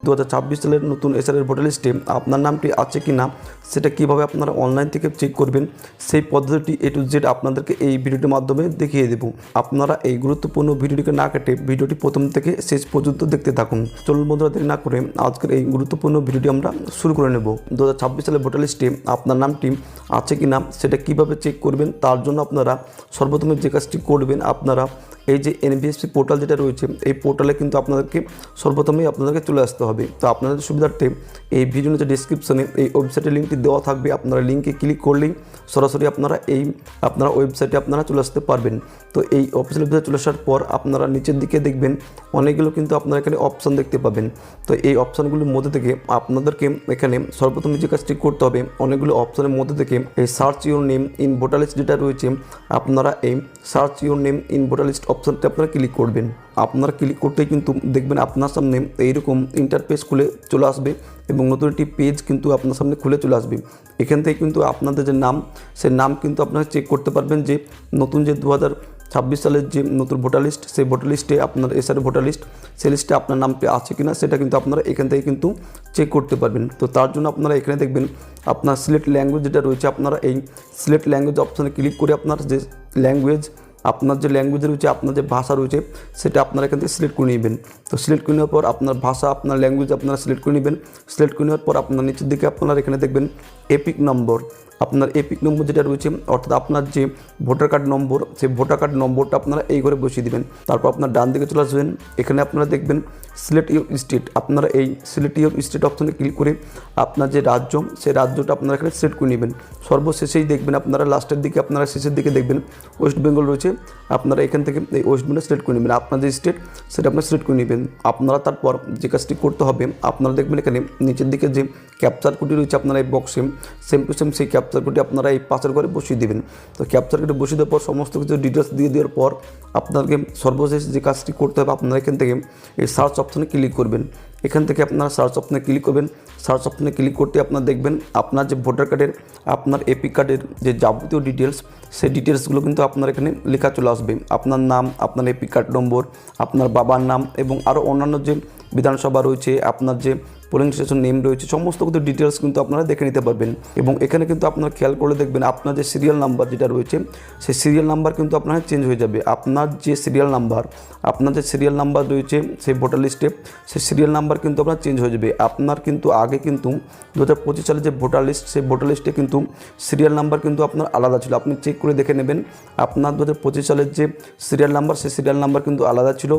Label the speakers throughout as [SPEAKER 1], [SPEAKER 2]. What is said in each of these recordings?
[SPEAKER 1] 2026 সালের নতুন এসআরের ভোটার লিস্টে আপনার নামটি আছে কি না সেটা কীভাবে আপনারা অনলাইন থেকে চেক করবেন সেই পদ্ধতিটি A to Z আপনাদেরকে এই ভিডিওটির মাধ্যমে দেখিয়ে দেব। আপনারা এই গুরুত্বপূর্ণ ভিডিওটিকে না কেটে ভিডিওটি প্রথম থেকে শেষ পর্যন্ত দেখতে থাকুন। চলুন বন্ধুরা, দেরি না করে আজকের এই গুরুত্বপূর্ণ ভিডিওটি আমরা শুরু করে নেব। 2026 সালের ভোটার লিস্টে আপনার নামটি আছে কি না সেটা কীভাবে চেক করবেন তার জন্য আপনারা সর্বপ্রথমে যে কাজটি করবেন, আপনারা এই যে NVSP পোর্টাল যেটা রয়েছে এই পোর্টালে কিন্তু আপনাদেরকে সর্বপ্রথমেই আপনাদেরকে চলে আসতে হবে। তো আপনাদের সুবিধার্থে এই ভিডিওর যে ডিসক্রিপশনে এই ওয়েবসাইটের লিঙ্কটি দেওয়া থাকবে, আপনারা লিঙ্কে ক্লিক করলেই সরাসরি আপনারা ওয়েবসাইটে আপনারা চলে আসতে পারবেন। তো এই অফিসিয়াল ওয়েবসাইটে চলে আসার পর আপনারা নিচের দিকে দেখবেন অনেকগুলো কিন্তু আপনারা এখানে অপশান দেখতে পাবেন। তো এই অপশানগুলোর মধ্যে থেকে আপনাদেরকে এখানে সর্বপ্রথমে যে কাজটি করতে হবে, অনেকগুলো অপশানের মধ্যে থেকে এই search your name in voter list যেটা রয়েছে, আপনারা এই search your name in voter list অপশানটি আপনারা ক্লিক করবেন। আপনারা ক্লিক করতেই কিন্তু দেখবেন আপনার সামনে এইরকম ইন্টারফেস খুলে চলে আসবে এবং নতুন একটি পেজ কিন্তু আপনার সামনে খুলে চলে আসবে। এখান থেকে কিন্তু আপনাদের যে নাম, সেই নাম কিন্তু আপনারা চেক করতে পারবেন যে নতুন যে 2026 সালের যে নতুন ভোটার লিস্ট, সেই ভোটার লিস্টে আপনার এসআর ভোটার লিস্ট, সেই লিস্টে আপনার নামটি আছে কিনা সেটা কিন্তু আপনারা এখান থেকে কিন্তু চেক করতে পারবেন। তো তার জন্য আপনারা এখানে দেখবেন আপনার সিলেক্ট ল্যাঙ্গুয়েজ যেটা রয়েছে, আপনারা এই সিলেক্ট ল্যাঙ্গুয়েজ অপশানে ক্লিক করে আপনার যে ল্যাঙ্গুয়েজ, আপনার যে ল্যাঙ্গুয়েজ রয়েছে, আপনার যে ভাষা রয়েছে সেটা আপনারা এখান থেকে সিলেক্ট করে নেবেন। তো সিলেক্ট করে নেওয়ার পর আপনার ভাষা, আপনার ল্যাঙ্গুয়েজ আপনারা সিলেক্ট করে নেবেন। সিলেক্ট করে নেওয়ার পর আপনার নিচের দিকে আপনারা এখানে দেখবেন এপিক নম্বর, আপনার এপিক নম্বর যেটা রয়েছে অর্থাৎ আপনার যে ভোটার কার্ড নম্বর, সেই ভোটার কার্ড নম্বরটা আপনারা এই ঘরে বসিয়ে দেবেন। তারপর আপনার ডান দিকে চলে আসবেন, এখানে আপনারা দেখবেন সিলেক্ট ইউর স্টেট, আপনারা এই সিলেক্ট ইউর স্টেট অপশানে ক্লিক করে আপনার যে রাজ্য, সেই রাজ্যটা আপনারা এখানে সিলেক্ট করে নেবেন। সর্বশেষেই দেখবেন আপনারা লাস্টের দিকে, আপনারা শেষের দিকে দেখবেন ওয়েস্ট বেঙ্গল রয়েছে, আপনারা এখান থেকে এই ওয়েস্ট বেঙ্গল সিলেক্ট করে নেবেন। আপনার যে স্টেট সেটা আপনারা সিলেক্ট করে নেবেন। আপনারা তারপর যে কাজটি করতে হবে, আপনারা দেখবেন এখানে নিচের দিকে যে ক্যাপচার কোডটি রয়েছে আপনারা এই বক্সে সেম টু সেম সেই ক্যাপচার কোডটি আপনারা এই পাশের ঘরে বসিয়ে দেবেন। তো ক্যাপচার কোডটি বসিয়ে দেওয়ার পর সমস্ত কিছু ডিটেলস দিয়ে দেওয়ার পর আপনাকে সর্বশেষ যে কাজটি করতে হবে, আপনারা এখান থেকে এই সার্চ অপশানে ক্লিক করবেন। এখান থেকে আপনারা সার্চ অপশানে ক্লিক করবেন। সার্চ অপশানে ক্লিক করতে আপনারা দেখবেন আপনার যে ভোটার কার্ডের, আপনার এপিক কার্ডের যে যাবতীয় ডিটেলস, সেই ডিটেলসগুলো কিন্তু আপনার এখানে লেখা চলে আসবে। আপনার নাম, আপনার এপিক কার্ড নম্বর, আপনার বাবার নাম এবং আরও অন্যান্য যে বিধানসভা রয়েছে, আপনার যে পোলিং স্টেশন নেম রয়েছে, সমস্ত কিছু ডিটেলস কিন্তু আপনারা দেখে নিতে পারবেন। এবং এখানে কিন্তু আপনারা খেয়াল করে দেখবেন আপনার যে সিরিয়াল নাম্বার যেটা রয়েছে, সেই সিরিয়াল নাম্বার কিন্তু আপনার চেঞ্জ হয়ে যাবে। আপনার যে সিরিয়াল নাম্বার রয়েছে সেই ভোটার লিস্টে, সেই সিরিয়াল নাম্বার কিন্তু আপনার চেঞ্জ হয়ে যাবে। আপনার কিন্তু আগে কিন্তু 2025 সালে যে ভোটার লিস্ট, সেই ভোটার লিস্টে কিন্তু সিরিয়াল নাম্বার কিন্তু আপনার আলাদা ছিল। আপনি চেক করে দেখে নেবেন আপনার 2025 সালের যে সিরিয়াল নাম্বার, সেই সিরিয়াল নাম্বার কিন্তু আলাদা ছিল।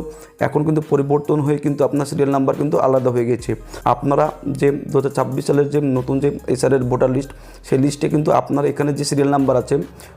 [SPEAKER 1] এখন কিন্তু পরিবর্তন হয়ে কিন্তু আপনার সিরিয়াল নাম্বার কিন্তু আলাদা হয়ে গেছে। আপনারা যে 2026 সালের যে নতুন যে এসআরের ভোটার লিস্ট, সেই লিস্টে কিন্তু আপনার এখানে যে সিরিয়াল নাম্বার আছে,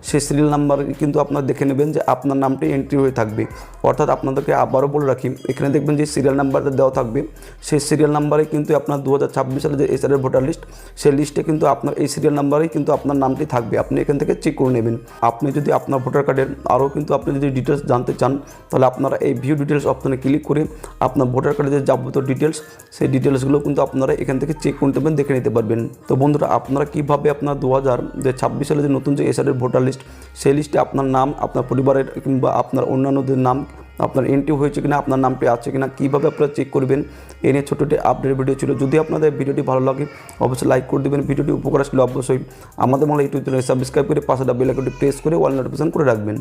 [SPEAKER 1] সেই সিরিয়াল নাম্বার কিন্তু আপনারা দেখে নেবেন যে আপনার নামটি এন্ট্রি হয়ে থাকবে। অর্থাৎ আপনাদেরকে আবারও বলে রাখি, এখানে দেখবেন যে সিরিয়াল নাম্বারটা দেওয়া থাকবে, সেই সিরিয়াল নাম্বারে কিন্তু আপনার 2026 সালের যে এসআরের ভোটার লিস্ট, সেই লিস্টে কিন্তু আপনার এই সিরিয়াল নাম্বারেই কিন্তু আপনার নামটি থাকবে। আপনি এখান থেকে চেক করে নেবেন। আপনি যদি আপনার ভোটার কার্ডের আরও কিন্তু আপনি যদি ডিটেলস জানতে চান, তাহলে আপনারা এই ভিউ ডিটেলস অপশানে ক্লিক করে আপনার ভোটার কার্ডের যে যাবতীয় ডিটেলস, সেই ডিটেলসগুলো কিন্তু আপনারা এখান থেকে চেক করতে পারবেন, দেখে নিতে পারবেন। তো বন্ধুরা, আপনারা কীভাবে আপনার 2026 সালে যে নতুন যে এসআরের ভোটার লিস্ট, সেই লিস্টে আপনার নাম, আপনার পরিবারের কিংবা আপনার অন্যান্যদের নাম আপনার এন্ট্রি হয়েছে কিনা, আপনার নামটি আছে কিনা, কীভাবে আপনারা চেক করবেন, এ নিয়ে ছোটো একটি আপডেট ভিডিও ছিল। যদি আপনাদের ভিডিওটি ভালো লাগে অবশ্যই লাইক করে দেবেন। ভিডিওটি উপকার আসলে অবশ্যই আমাদের ইউটিউব চ্যানেল সাবস্ক্রাইব করে পাশে বেল আইকনটি প্রেস করে অল নোটিফিকেশন করে রাখবেন।